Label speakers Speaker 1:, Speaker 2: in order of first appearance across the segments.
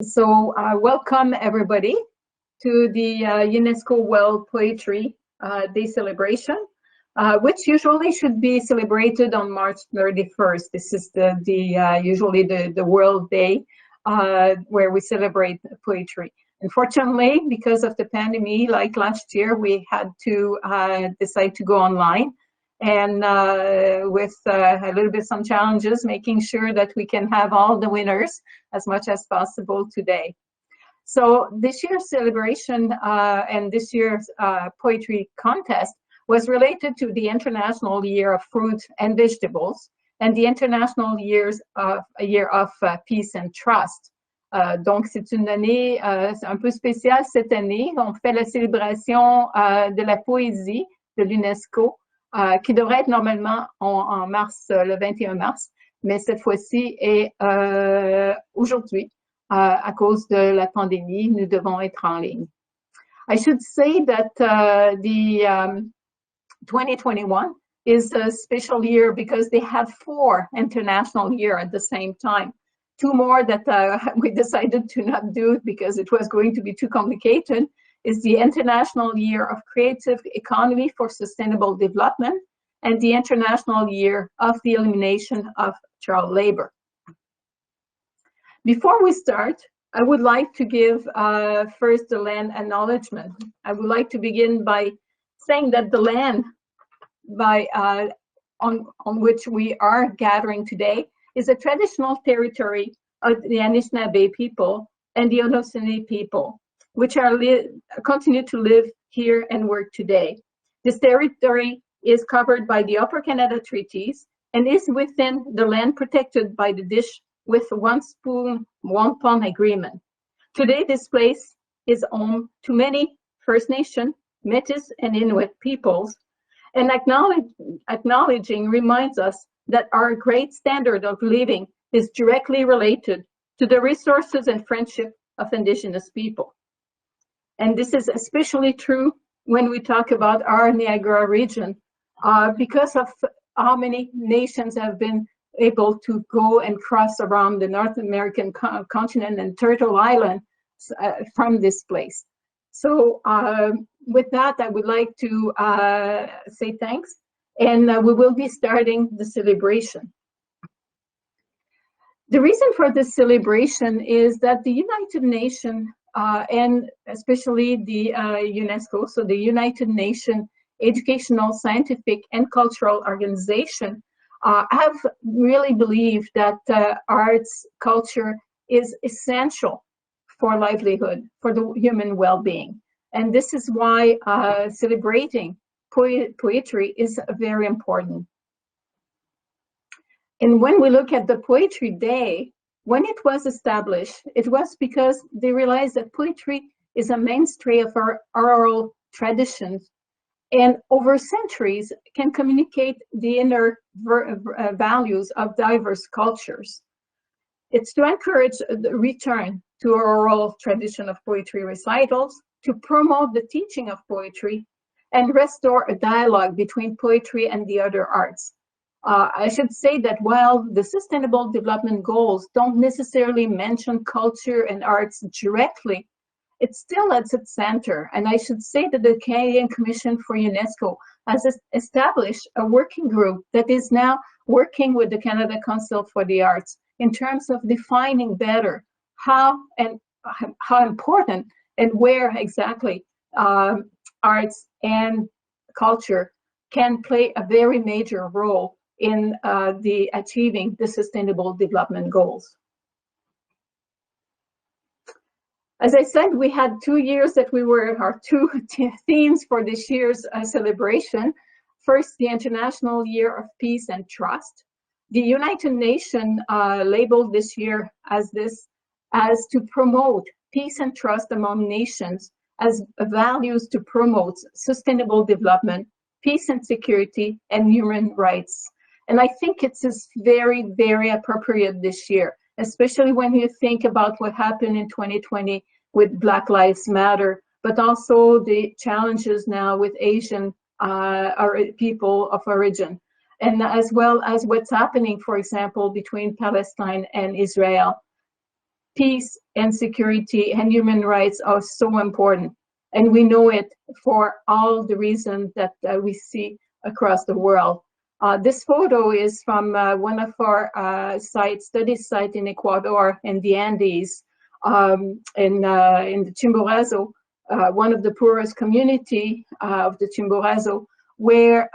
Speaker 1: Welcome everybody to the UNESCO World Poetry Day celebration, which usually should be celebrated on March 31st. This is usually the World Day where we celebrate poetry. Unfortunately, because of the pandemic, like last year, we had to decide to go online, and with a little bit some challenges, making sure that we can have all the winners as much as possible today. So this year's celebration and this year's poetry contest was related to the International Year of Fruits and Vegetables and the International Year of Peace and Trust. Donc, c'est une année un peu spéciale cette année. On fait la célébration de la poésie de l'UNESCO qui devrait être normalement en mars, le 21 mars, mais cette fois-ci est aujourd'hui. À cause de la pandémie, nous devons être en ligne. I should say that the 2021 is a special year because they had 4 international years at the same time. 2 more that we decided to not do because it was going to be too complicated is the International Year of Creative Economy for Sustainable Development and the International Year of the Elimination of Child Labor. Before we start, I would like to give first the land acknowledgement. I would like to begin by saying that the land on which we are gathering today is a traditional territory of the Anishinaabe people and the Haudenosaunee people, which continue to live here and work today. This territory is covered by the Upper Canada Treaties and is within the land protected by the Dish with One Spoon, One Pond agreement. Today, this place is home to many First Nation, Métis, and Inuit peoples, and acknowledging reminds us that our great standard of living is directly related to the resources and friendship of Indigenous people. And this is especially true when we talk about our Niagara region, because of how many nations have been able to go and cross around the North American continent and Turtle Island from this place. So with that, I would like to say thanks, and we will be starting the celebration. The reason for this celebration is that the United Nations and especially the UNESCO, so the United Nations Educational, Scientific, and Cultural Organization, have really believed that arts, culture is essential for livelihood, for the human well-being. And this is why celebrating poetry is very important. And when we look at the Poetry Day, when it was established, it was because they realized that poetry is a mainstay of our oral traditions and over centuries can communicate the inner values of diverse cultures. It's to encourage the return to our oral tradition of poetry recitals, to promote the teaching of poetry, and restore a dialogue between poetry and the other arts. I should say that while the Sustainable Development Goals don't necessarily mention culture and arts directly, it's still at its center, and I should say that the Canadian Commission for UNESCO has established a working group that is now working with the Canada Council for the Arts in terms of defining better how important and where exactly arts and culture can play a very major role in achieving the Sustainable Development Goals. As I said, we had 2 years that our 2 themes for this year's celebration. First, the International Year of Peace and Trust. The United Nations labeled this year as to promote peace and trust among nations as values to promote sustainable development, peace and security, and human rights. And I think it's very, very appropriate this year, especially when you think about what happened in 2020 with Black Lives Matter, but also the challenges now with Asian people of origin, and as well as what's happening, for example, between Palestine and Israel. peace and security and human rights are so important. And we know it for all the reasons that we see across the world. This photo is from one of our study sites in Ecuador, in the Andes, in the Chimborazo, one of the poorest community of the Chimborazo, where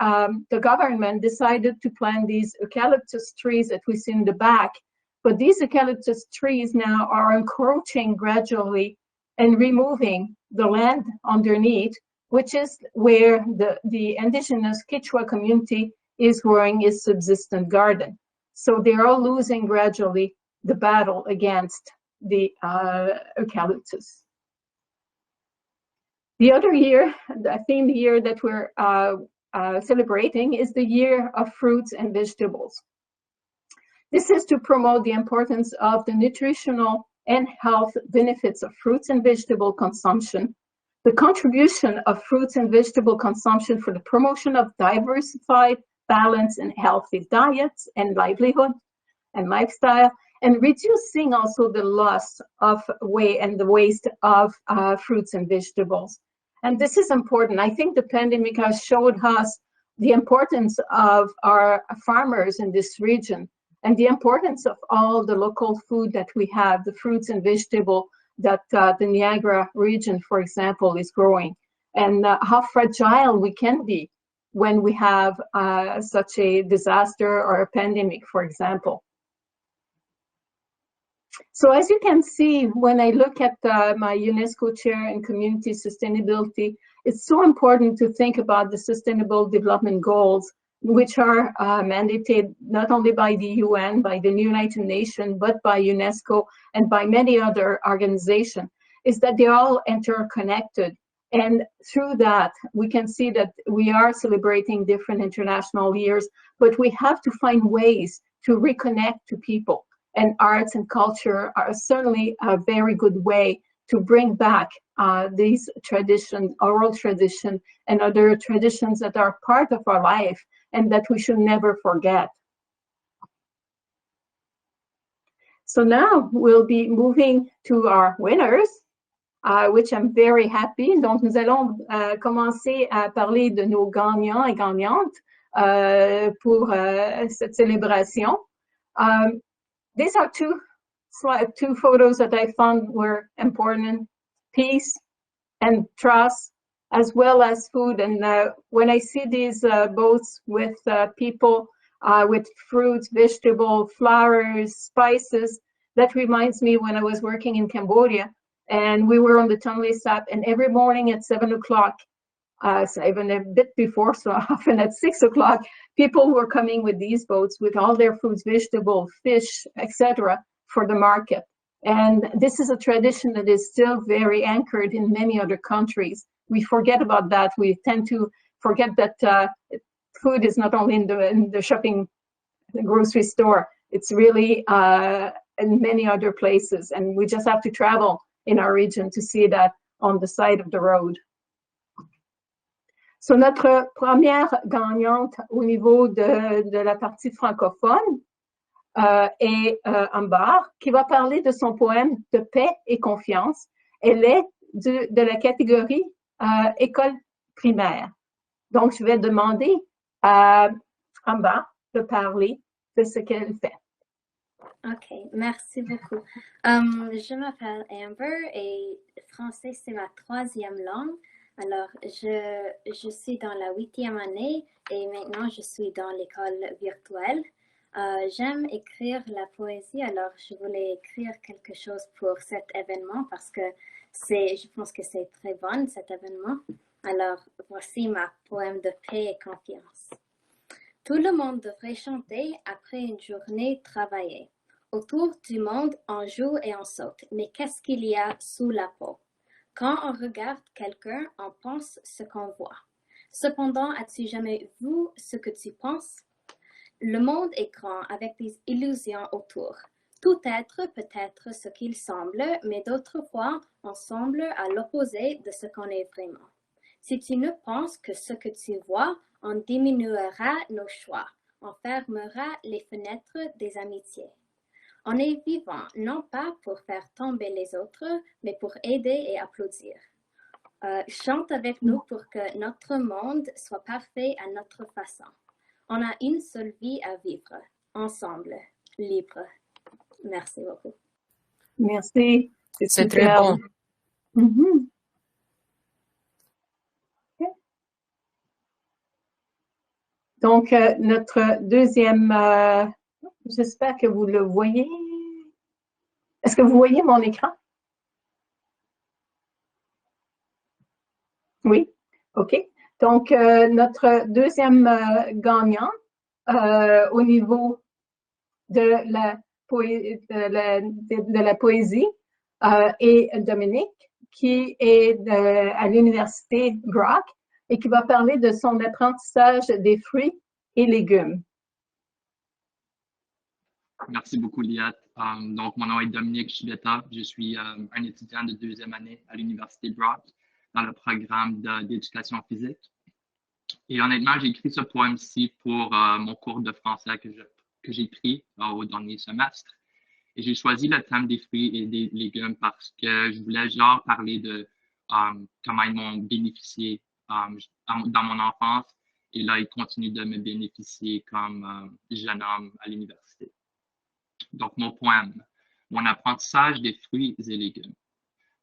Speaker 1: the government decided to plant these eucalyptus trees that we see in the back. But these eucalyptus trees now are encroaching gradually and removing the land underneath, which is where the indigenous Quechua community is growing its subsistence garden. So they are losing gradually the battle against the eucalyptus. The other year, the theme year that we're celebrating is the year of fruits and vegetables. This is to promote the importance of the nutritional and health benefits of fruits and vegetable consumption, the contribution of fruits and vegetable consumption for the promotion of diversified, balanced, and healthy diets and livelihood and lifestyle, and reducing also the loss of weight and the waste of fruits and vegetables. And this is important. I think the pandemic has showed us the importance of our farmers in this region and the importance of all the local food that we have, the fruits and vegetables that the Niagara region, for example, is growing, and how fragile we can be when we have such a disaster or a pandemic, for example. So as you can see, when I look at my UNESCO Chair in Community Sustainability, it's so important to think about the Sustainable Development Goals, which are mandated not only by the UN, by the United Nations, but by UNESCO and by many other organizations, is that they're all interconnected. And through that, we can see that we are celebrating different international years, but we have to find ways to reconnect to people. And arts and culture are certainly a very good way to bring back these traditions, oral tradition, and other traditions that are part of our life and that we should never forget. So now we'll be moving to our winners, which I'm very happy. Donc nous allons commencer à parler de nos gagnants et gagnantes pour cette célébration. These are two photos that I found were important: peace and trust, as well as food. And when I see these boats with people with fruits, vegetables, flowers, spices, that reminds me when I was working in Cambodia, and we were on the Tonle Sap, and every morning at 7 o'clock, so even a bit before, so often at 6 o'clock, people were coming with these boats with all their fruits, vegetables, fish, etc. for the market. And this is a tradition that is still very anchored in many other countries. We forget about that. We tend to forget that food is not only in the shopping, the grocery store. It's really in many other places. And we just have to travel in our region to see that on the side of the road. So notre première gagnante au niveau de la partie francophone est Ambar, qui va parler de son poème de paix et confiance. Elle est de la catégorie école primaire. Donc, je vais demander à Ambar de parler de ce qu'elle fait.
Speaker 2: Ok, merci beaucoup. Je m'appelle Amber et français, c'est ma troisième langue. Alors, je suis dans la 8e année et maintenant je suis dans l'école virtuelle. J'aime écrire la poésie, alors je voulais écrire quelque chose pour cet événement parce que je pense que c'est très bon cet événement. Alors, voici ma poème de paix et confiance. Tout le monde devrait chanter après une journée travaillée. Autour du monde, on joue et on saute, mais qu'est-ce qu'il y a sous la peau? Quand on regarde quelqu'un, on pense ce qu'on voit. Cependant, as-tu jamais vu ce que tu penses? Le monde est grand avec des illusions autour. Tout être peut être ce qu'il semble, mais d'autres fois, on semble à l'opposé de ce qu'on est vraiment. Si tu ne penses que ce que tu vois, on diminuera nos choix. On fermera les fenêtres des amitiés. On est vivant, non pas pour faire tomber les autres, mais pour aider et applaudir. Chante avec nous pour que notre monde soit parfait à notre façon. On a une seule vie à vivre, ensemble, libre. Merci beaucoup.
Speaker 1: Merci.
Speaker 3: C'est très bon.
Speaker 1: Mhm. Okay. Donc, notre deuxième, j'espère que vous le voyez. Est-ce que vous voyez mon écran? Oui, OK. Donc, notre deuxième gagnant au niveau de la poésie est Dominique, qui est à l'université Brock et qui va parler de son apprentissage des fruits et légumes.
Speaker 4: Merci beaucoup, Liat. Donc, mon nom est Dominique Chibetta. Je suis un étudiant de deuxième année à l'université Brock dans le programme d'éducation physique. Et honnêtement, j'ai écrit ce poème-ci pour mon cours de français que j'ai pris au dernier semestre. Et j'ai choisi le thème des fruits et des légumes parce que je voulais genre parler de comment ils m'ont bénéficié dans mon enfance. Et là, ils continuent de me bénéficier comme jeune homme à l'université. Donc, mon poème, mon apprentissage des fruits et légumes.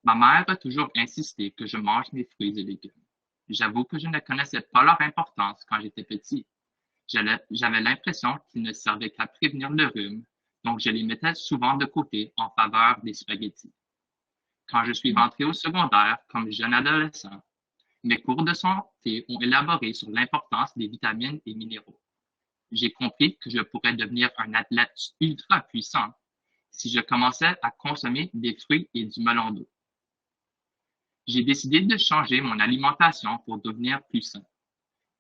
Speaker 4: Ma mère a toujours insisté que je mange mes fruits et légumes. J'avoue que je ne connaissais pas leur importance quand j'étais petit. J'avais l'impression qu'ils ne servaient qu'à prévenir le rhume, donc je les mettais souvent de côté en faveur des spaghettis. Quand je suis rentré au secondaire comme jeune adolescent, mes cours de santé ont élaboré sur l'importance des vitamines et minéraux. J'ai compris que je pourrais devenir un athlète ultra puissant si je commençais à consommer des fruits et du melon d'eau. J'ai décidé de changer mon alimentation pour devenir plus sain.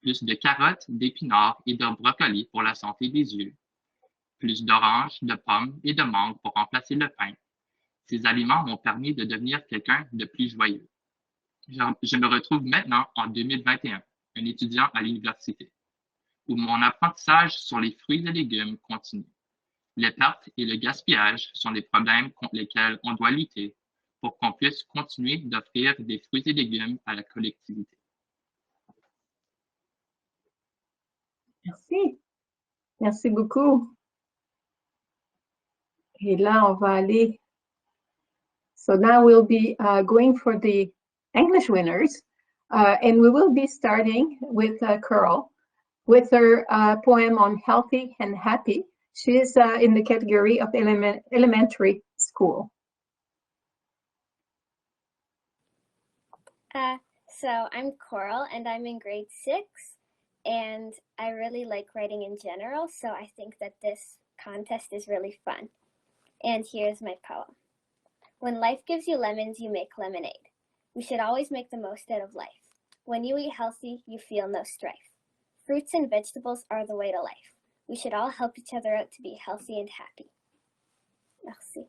Speaker 4: Plus de carottes, d'épinards et de brocolis pour la santé des yeux. Plus d'oranges, de pommes et de mangues pour remplacer le pain. Ces aliments m'ont permis de devenir quelqu'un de plus joyeux. Je me retrouve maintenant en 2021, un étudiant à l'université, où mon apprentissage sur les fruits et légumes continue. Les pertes et le gaspillage sont des problèmes contre lesquels on doit lutter pour qu'on puisse continuer d'offrir des fruits et légumes à la collectivité.
Speaker 1: Merci. Merci beaucoup. Et là, on va aller. So now we'll be going for the English winners. And we will be starting with Carl with her poem on Healthy and Happy. She is in the category of elementary school.
Speaker 5: So I'm Coral and I'm in grade 6 and I really like writing in general, so I think that this contest is really fun. And here's my poem. When life gives you lemons, you make lemonade. We should always make the most out of life. When you eat healthy, you feel no strife. Fruits and vegetables are the way to life. We should all help each other out to be healthy and happy. Merci.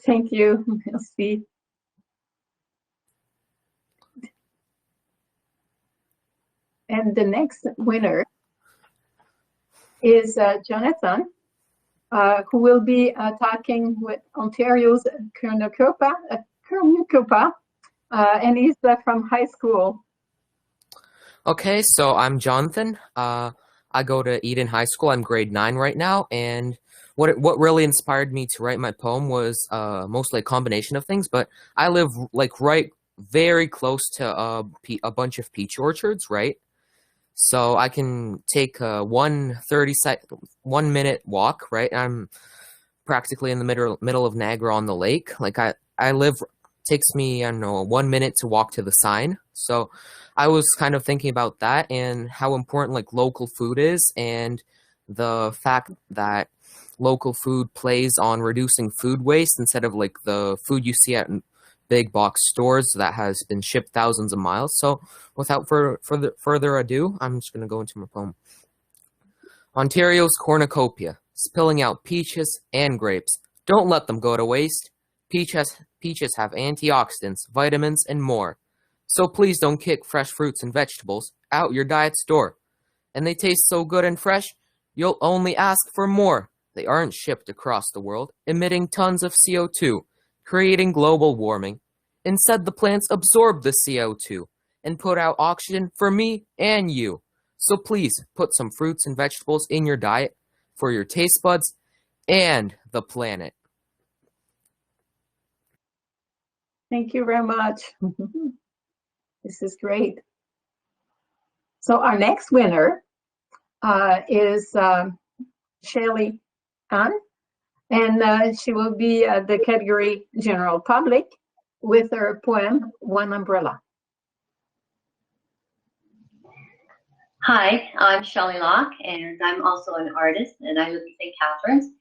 Speaker 1: Thank you. Merci. And the next winner is Jonathan, who will be talking with Ontario's Cornucopia, and he's from high school.
Speaker 3: Okay, so I'm Jonathan. I go to Eden High School. I'm grade 9 right now, and what really inspired me to write my poem was mostly a combination of things, but I live like right very close to a bunch of peach orchards, right? So I can take a 1 minute walk, right? I'm practically in the middle of Niagara on the lake. Like I live, takes me, I don't know, 1 minute to walk to the sign. So I was kind of thinking about that and how important like local food is, and the fact that local food plays on reducing food waste instead of like the food you see at big box stores that has been shipped thousands of miles. So without further ado, I'm just going to go into my poem. Ontario's cornucopia, spilling out peaches and grapes. Don't let them go to waste. Peaches have antioxidants, vitamins, and more. So please don't kick fresh fruits and vegetables out your diet's door. And they taste so good and fresh, you'll only ask for more. They aren't shipped across the world, emitting tons of CO2, creating global warming. Instead, the plants absorb the CO2 and put out oxygen for me and you. So please put some fruits and vegetables in your diet for your taste buds and the planet.
Speaker 1: Thank you very much. This is great. So our next winner is Shelley Ann, and she will be the category General Public with her poem, One Umbrella.
Speaker 6: Hi, I'm Shelley Locke, and I'm also an artist, and I live in St. Catharines.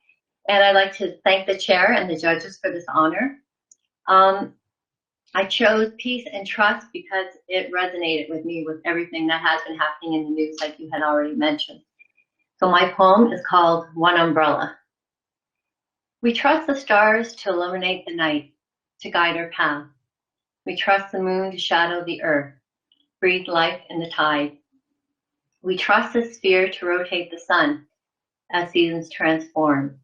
Speaker 6: And I'd like to thank the chair and the judges for this honor. I chose peace and trust because it resonated with me with everything that has been happening in the news, like you had already mentioned. So my poem is called One Umbrella. We trust the stars to illuminate the night, to guide our path. We trust the moon to shadow the earth, breathe life in the tide. We trust the sphere to rotate the sun as seasons transform.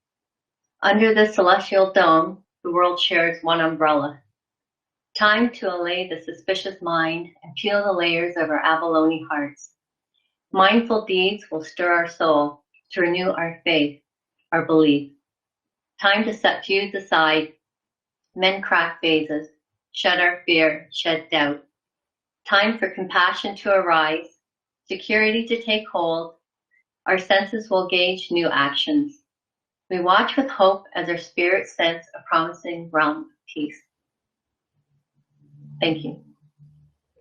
Speaker 6: Under the celestial dome, the world shares one umbrella. Time to allay the suspicious mind and peel the layers of our abalone hearts. Mindful deeds will stir our soul to renew our faith, our belief. Time to set feuds aside, mend crack vases, shed our fear, shed doubt. Time for compassion to arise, security to take hold. Our senses will gauge new actions. We watch with hope as our spirit sense a promising realm of peace. Thank you.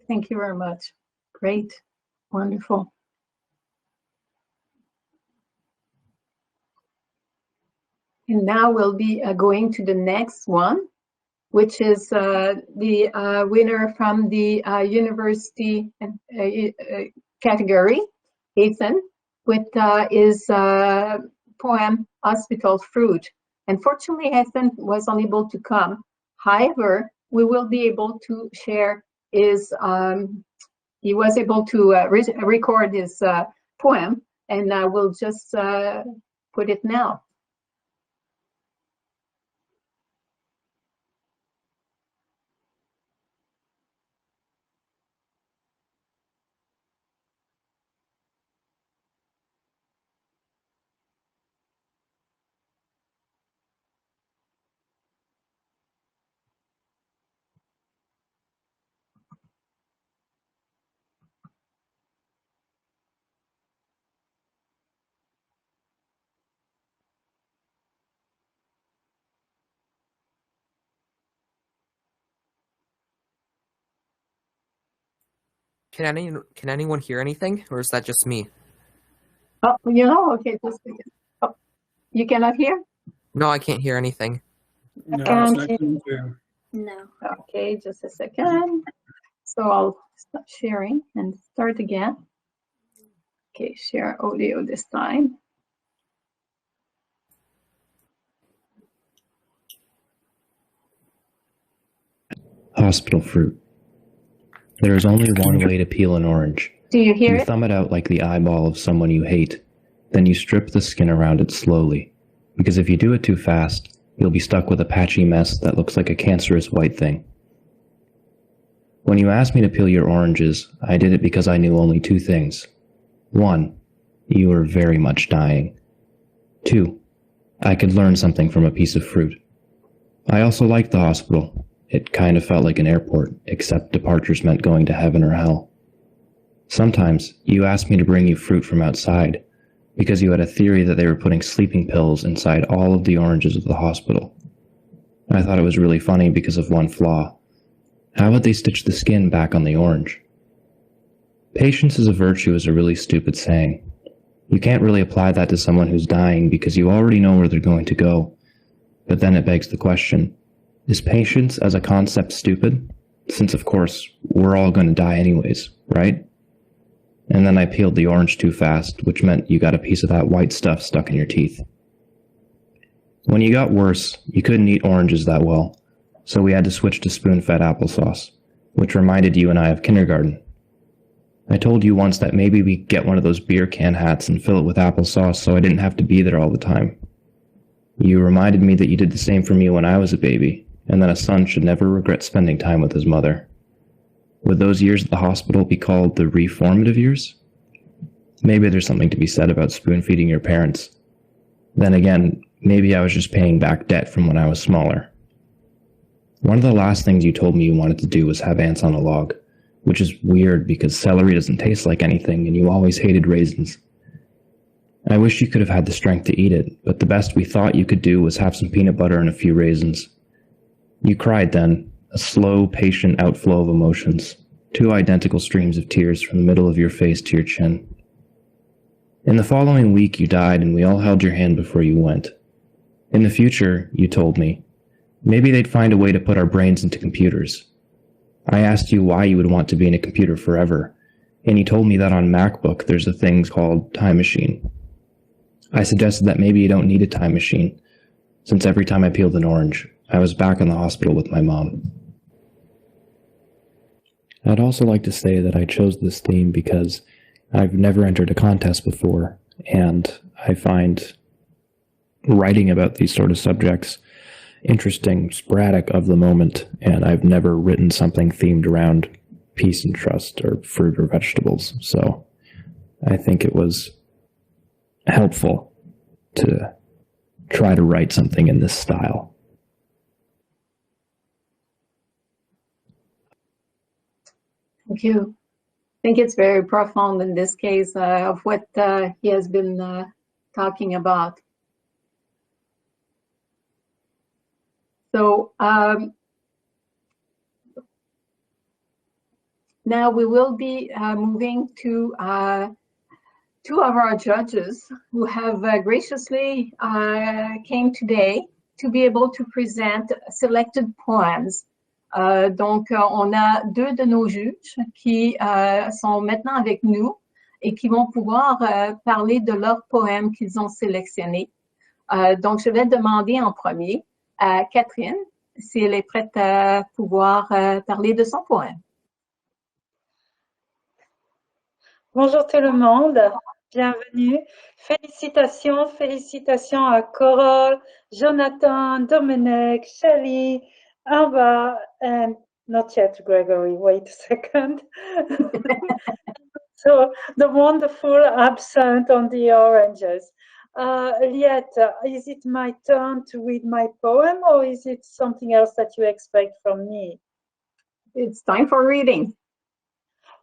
Speaker 1: Thank you very much. Great. Wonderful. And now we'll be going to the next one, which is the winner from the university category, Ethan, with his poem, Hospital Fruit. Unfortunately, Ethan was unable to come. However, we will be able to share his, he was able to record his poem, and we'll just put it now.
Speaker 3: Can anyone hear anything, or is that just me?
Speaker 1: Oh, you know, okay, just a second. Oh, you cannot hear?
Speaker 3: No, I can't hear anything.
Speaker 7: No,
Speaker 1: can't
Speaker 7: it's not coming through.
Speaker 2: No.
Speaker 1: Okay, just a second. So I'll stop sharing and start again. Okay, share audio this time.
Speaker 8: Hospital fruit. There is only one way to peel an orange.
Speaker 1: Do you hear
Speaker 8: You
Speaker 1: it?
Speaker 8: thumb it out like the eyeball of someone you hate. Then you strip the skin around it slowly. Because if you do it too fast, you'll be stuck with a patchy mess that looks like a cancerous white thing. When you asked me to peel your oranges, I did it because I knew only two things. 1, you were very much dying. 2, I could learn something from a piece of fruit. I also liked the hospital. It kind of felt like an airport, except departures meant going to heaven or hell. Sometimes, you asked me to bring you fruit from outside, because you had a theory that they were putting sleeping pills inside all of the oranges of the hospital. I thought it was really funny because of one flaw. How would they stitch the skin back on the orange? Patience is a virtue is a really stupid saying. You can't really apply that to someone who's dying because you already know where they're going to go. But then it begs the question, is patience as a concept stupid? Since, of course, we're all going to die anyways, right? And then I peeled the orange too fast, which meant you got a piece of that white stuff stuck in your teeth. When you got worse, you couldn't eat oranges that well, so we had to switch to spoon-fed applesauce, which reminded you and I of kindergarten. I told you once that maybe we could get one of those beer can hats and fill it with applesauce so I didn't have to be there all the time. You reminded me that you did the same for me when I was a baby, and that a son should never regret spending time with his mother. Would those years at the hospital be called the reformative years? Maybe there's something to be said about spoon-feeding your parents. Then again, maybe I was just paying back debt from when I was smaller. One of the last things you told me you wanted to do was have ants on a log, which is weird because celery doesn't taste like anything and you always hated raisins. I wish you could have had the strength to eat it, but the best we thought you could do was have some peanut butter and a few raisins. You cried then, a slow, patient outflow of emotions, two identical streams of tears from the middle of your face to your chin. In the following week you died and we all held your hand before you went. In the future, you told me, maybe they'd find a way to put our brains into computers. I asked you why you would want to be in a computer forever, and you told me that on MacBook there's a thing called Time Machine. I suggested that maybe you don't need a time machine, since every time I peeled an orange, I was back in the hospital with my mom. I'd also like to say that I chose this theme because I've never entered a contest before, and I find writing about these sort of subjects interesting, sporadic of the moment, and I've never written something themed around peace and trust or fruit or vegetables, so I think it was helpful to try to write something in this style.
Speaker 1: Thank you. I think it's very profound in this case of what he has been talking about. So now we will be moving to two of our judges who have graciously came today to be able to present selected poems. Donc, on a deux de nos juges qui sont maintenant avec nous et qui vont pouvoir parler de leurs poèmes qu'ils ont sélectionnés. Donc, je vais demander en premier à Catherine si elle est prête à pouvoir parler de son poème.
Speaker 7: Bonjour tout le monde, bienvenue. Félicitations, félicitations à Coral, Jonathan, Dominic, Shelley, Alba, and not yet Gregory, wait a second. So the wonderful absent on the oranges. Liette, is it my turn to read my poem or is it something else that you expect from me?
Speaker 1: It's time for reading.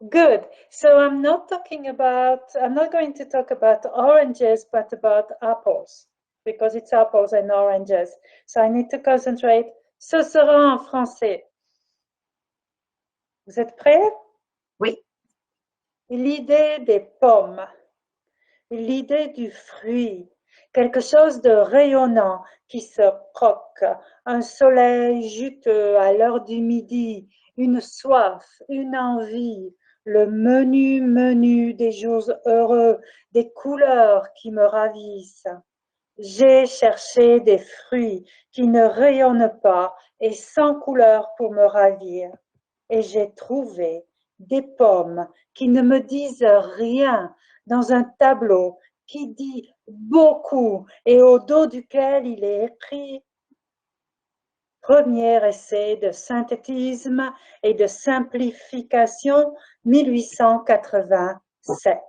Speaker 7: Good. So I'm not going to talk about oranges, but about apples, because it's apples and oranges. So I need to concentrate. Ce sera en français. Vous êtes prêts?
Speaker 1: Oui.
Speaker 7: L'idée des pommes, l'idée du fruit, quelque chose de rayonnant qui se croque, un soleil juteux à l'heure du midi, une soif, une envie, le menu des jours heureux, des couleurs qui me ravissent. J'ai cherché des fruits qui ne rayonnent pas et sans couleur pour me ravir. Et j'ai trouvé des pommes qui ne me disent rien dans un tableau qui dit beaucoup et au dos duquel il est écrit Premier essai de synthétisme et de simplification 1887.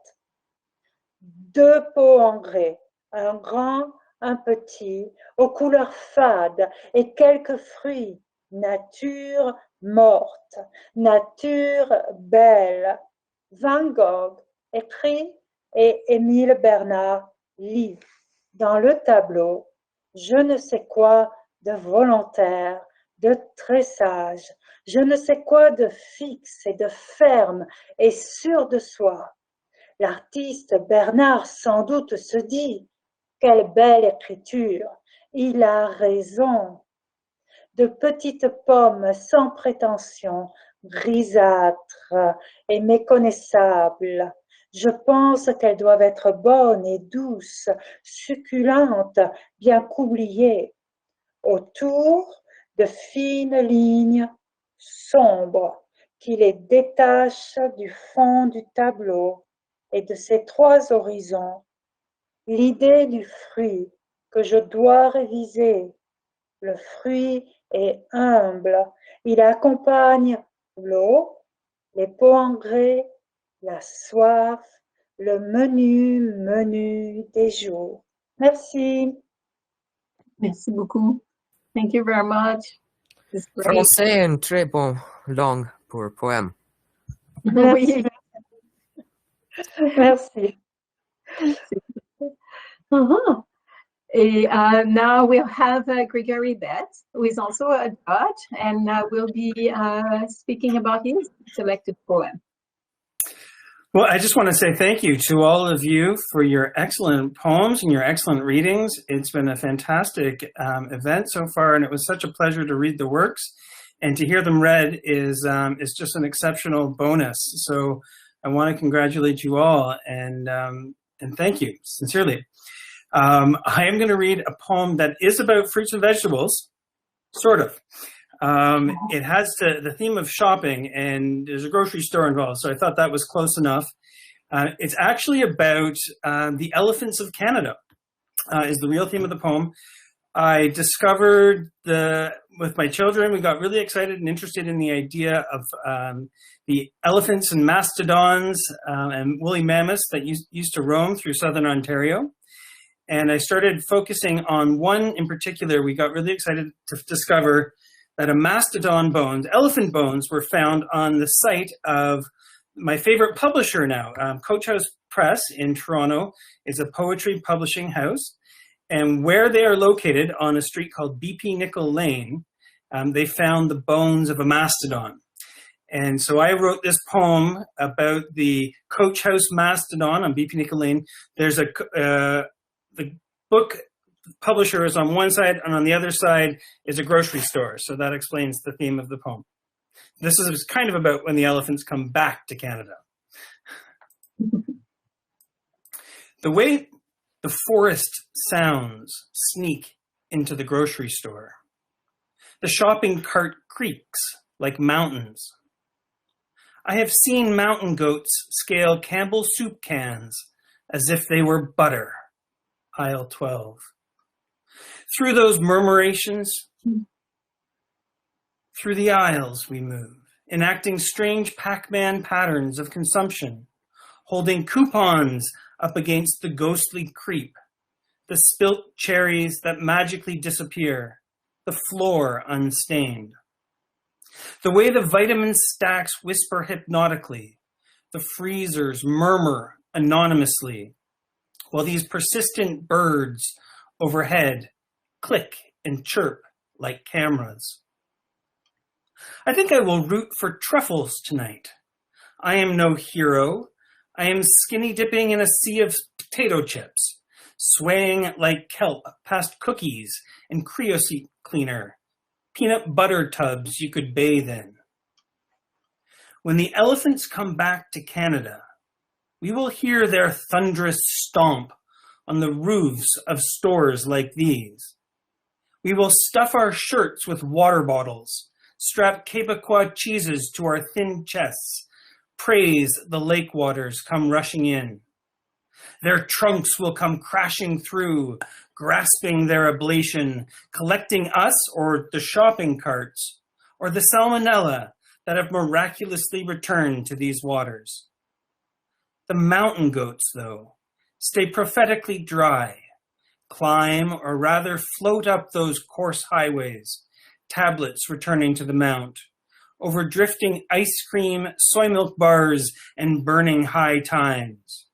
Speaker 7: Deux pots en grès, un grand, un petit, aux couleurs fades et quelques fruits, nature morte, nature belle. Van Gogh écrit et Émile Bernard lit. Dans le tableau, je ne sais quoi de volontaire, de tressage, je ne sais quoi de fixe et de ferme et sûr de soi. L'artiste Bernard sans doute se dit « Quelle belle écriture ! Il a raison !» De petites pommes sans prétention, grisâtres et méconnaissables. Je pense qu'elles doivent être bonnes et douces, succulentes, bien coubliées. Autour de fines lignes sombres qui les détachent du fond du tableau et de ces trois horizons. L'idée du fruit que je dois réviser. Le fruit est humble. Il accompagne l'eau, les pots en grès, la soif, le menu des jours. Merci.
Speaker 1: Merci beaucoup. Thank you very much. It's great.
Speaker 3: Français est une très bonne langue pour poème.
Speaker 7: Merci. Merci.
Speaker 1: Uh-huh. Now we'll have Gregory Betts, who is also a judge, and will be speaking about his selected poem.
Speaker 9: Well, I just want to say thank you to all of you for your excellent poems and your excellent readings. It's been a fantastic event so far, and it was such a pleasure to read the works. And to hear them read is just an exceptional bonus. So I want to congratulate you all and thank you sincerely. I am going to read a poem that is about fruits and vegetables, sort of. It has the theme of shopping, and there's a grocery store involved, so I thought that was close enough. It's actually about the elephants of Canada, is the real theme of the poem. I discovered with my children, we got really excited and interested in the idea of the elephants and mastodons and woolly mammoths that used to roam through southern Ontario. And I started focusing on one in particular. We got really excited to discover that a mastodon bones, elephant bones, were found on the site of my favorite publisher now. Coach House Press in Toronto is a poetry publishing house. And where they are located on a street called BP Nickel Lane, they found the bones of a mastodon. And so I wrote this poem about the Coach House mastodon on BP Nickel Lane. There's the book publisher is on one side, and on the other side is a grocery store. So that explains the theme of the poem. This is kind of about when the elephants come back to Canada. The way the forest sounds sneak into the grocery store. The shopping cart creaks like mountains. I have seen mountain goats scale Campbell soup cans as if they were butter. Aisle 12. Through those murmurations, through the aisles we move, enacting strange Pac-Man patterns of consumption, holding coupons up against the ghostly creep, the spilt cherries that magically disappear, the floor unstained. The way the vitamin stacks whisper hypnotically, the freezers murmur anonymously, while these persistent birds overhead click and chirp like cameras. I think I will root for truffles tonight. I am no hero. I am skinny dipping in a sea of potato chips, swaying like kelp past cookies and Creosote cleaner, peanut butter tubs you could bathe in. When the elephants come back to Canada, we will hear their thunderous stomp on the roofs of stores like these. We will stuff our shirts with water bottles, strap Quebecois cheeses to our thin chests, praise the lake waters come rushing in. Their trunks will come crashing through, grasping their ablation, collecting us or the shopping carts, or the salmonella that have miraculously returned to these waters. The mountain goats, though, stay prophetically dry, climb or rather float up those coarse highways, tablets returning to the mount, over drifting ice cream, soy milk bars, and burning high times.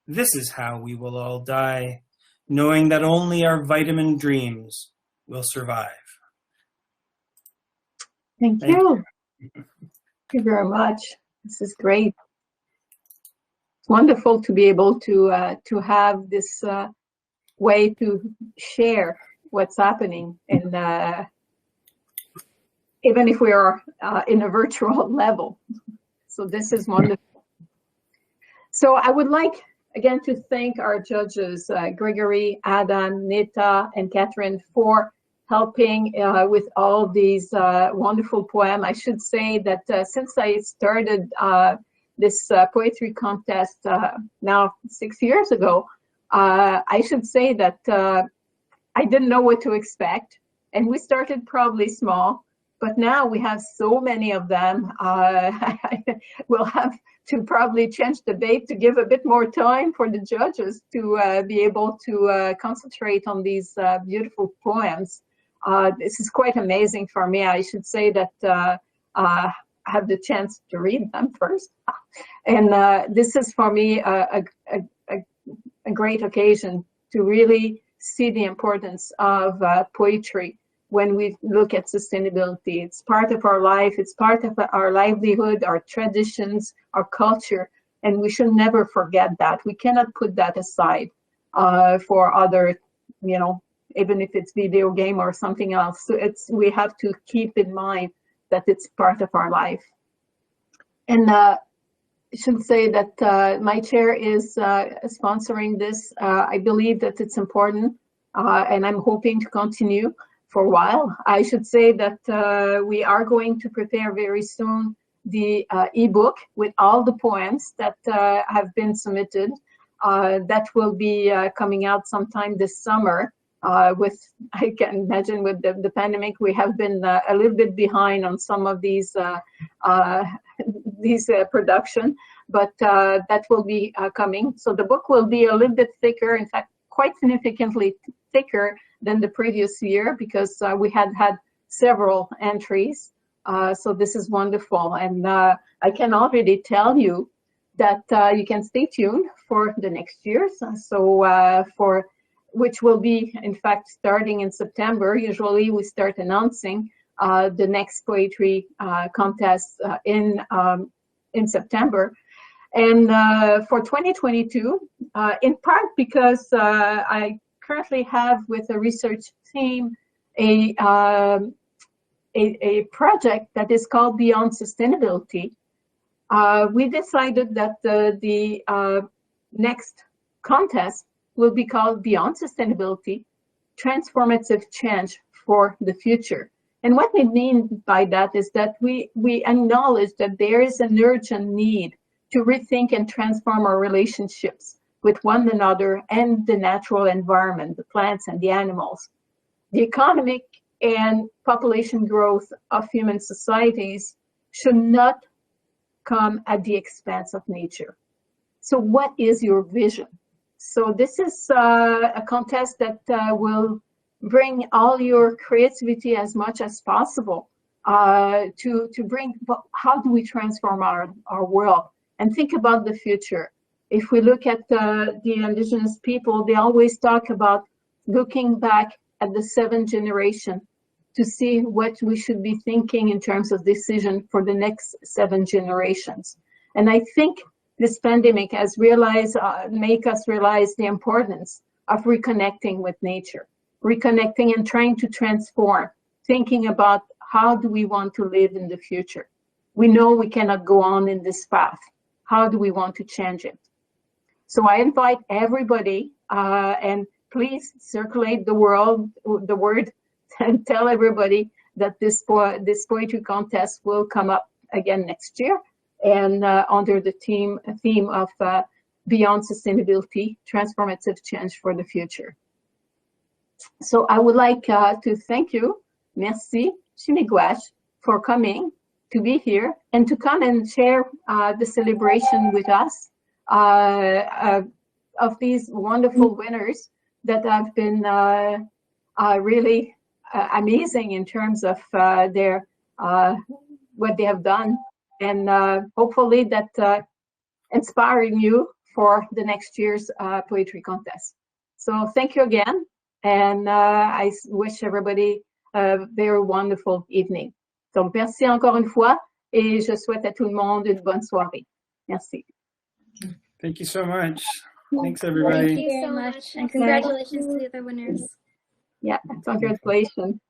Speaker 9: This is how we will all die, knowing that only our vitamin dreams will survive.
Speaker 1: Thank you. Thank you very much. This is great. It's wonderful to be able to have this way to share what's happening, and even if we are in a virtual level. So this is wonderful. So I would like again to thank our judges, Gregory, Adam, Nita, and Catherine, for helping with all these wonderful poems. I should say that since I started this poetry contest now 6 years ago, I should say that I didn't know what to expect. And we started probably small, but now we have so many of them. We'll have to probably change the date to give a bit more time for the judges to be able to concentrate on these beautiful poems. This is quite amazing for me. I should say that I have the chance to read them first. And this is for me a great occasion to really see the importance of poetry when we look at sustainability. It's part of our life, it's part of our livelihood, our traditions, our culture, and we should never forget that. We cannot put that aside for other, you know, even if it's video game or something else. So we have to keep in mind that it's part of our life. And I should say that my chair is sponsoring this. I believe that it's important, and I'm hoping to continue for a while. I should say that we are going to prepare very soon the ebook with all the poems that have been submitted. That will be coming out sometime this summer. I can imagine with the pandemic, we have been a little bit behind on some of these production, but that will be coming. So the book will be a little bit thicker, in fact, quite significantly thicker than the previous year, because we had several entries. So this is wonderful. And I can already tell you that you can stay tuned for the next year. So which will be, in fact, starting in September. Usually we start announcing the next poetry contest in September. And for 2022, in part because I currently have with a research team a project that is called Beyond Sustainability. We decided that the next contest will be called Beyond Sustainability, Transformative Change for the Future. And what we mean by that is that we acknowledge that there is an urgent need to rethink and transform our relationships with one another and the natural environment, the plants and the animals. The economic and population growth of human societies should not come at the expense of nature. So what is your vision? So this is a contest that will bring all your creativity as much as possible to bring how do we transform our world and think about the future. If we look at the indigenous people, they always talk about looking back at the 7th generation to see what we should be thinking in terms of decision for the next 7 generations. And I think this pandemic has make us realize the importance of reconnecting with nature, reconnecting and trying to transform, thinking about how do we want to live in the future. We know we cannot go on in this path. How do we want to change it? So I invite everybody, and please circulate the word, and tell everybody that this poetry contest will come up again next year, and under the theme of Beyond Sustainability, Transformative Change for the Future. So I would like to thank you, merci, Chimigwash, for coming to be here and to come and share the celebration with us of these wonderful winners that have been really amazing in terms of their what they have done, and hopefully that inspiring you for the next year's poetry contest. So thank you again, and I wish everybody a very wonderful evening. Donc merci encore une fois, et je souhaite à tout le monde une bonne soirée. Merci.
Speaker 9: Thank you so much. Thanks, everybody.
Speaker 2: Thank you so much, and congratulations to the other winners.
Speaker 1: Yeah, congratulations.